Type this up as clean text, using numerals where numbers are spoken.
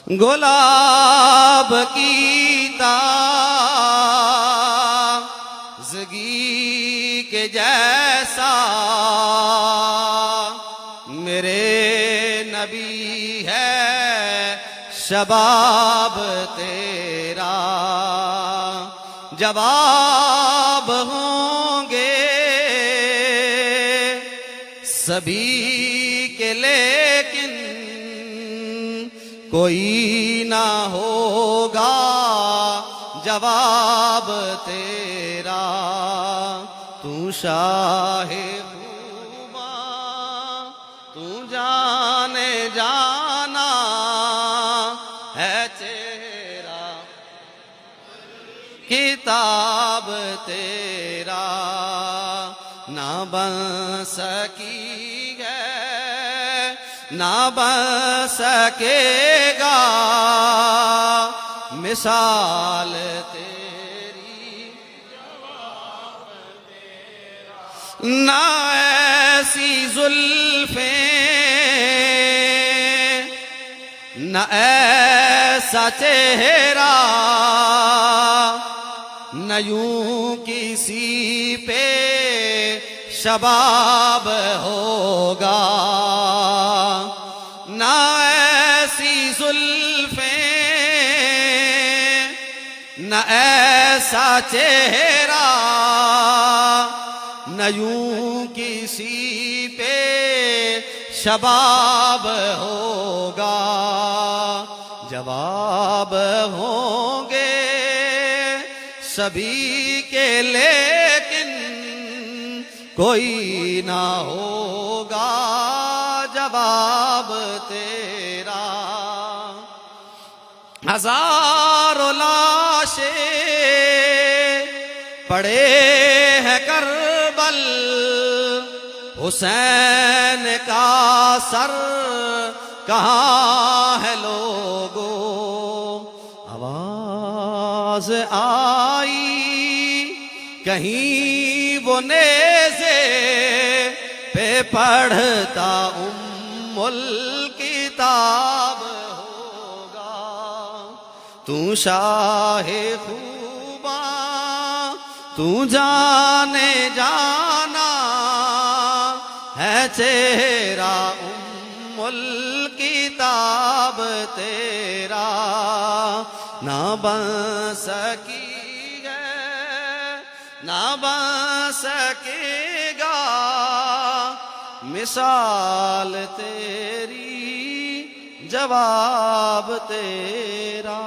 گلاب کی تازگی کے جیسا میرے نبی ہے شباب تیرا، جواب ہوں گے سبھی کے لیکن کوئی نہ ہوگا جواب تیرا، تو شاہ خوباں تو جانے جانا ہے چہرہ، کتاب تیرا نہ بن سکی ہے نہ بن سکے گا مثال تیری، نہ ایسی زلفیں نہ ایسا چہرہ، نہ یوں کسی پہ شباب ہوگا، نہ ایسی زلفیں نہ ایسا چہرہ، نہ یوں کسی پہ شباب ہوگا، جواب ہوں گے سبھی کے لیکن کوئی نہ ہوگا جواب تیرا، ہزاروں لاشیں پڑے ہیں کربل، حسین کا سر کہاں ہے لوگو، آواز آئی کہیں وہ نیزے پہ پڑھتا ام الکتاب ہوگا، تو شاہ خوباں تو جانے جانا ہے چہرہ ام الکتاب تیرا، نہ بن سکی ہے نہ بن سکے گا مثال تیری، جواب تیرا۔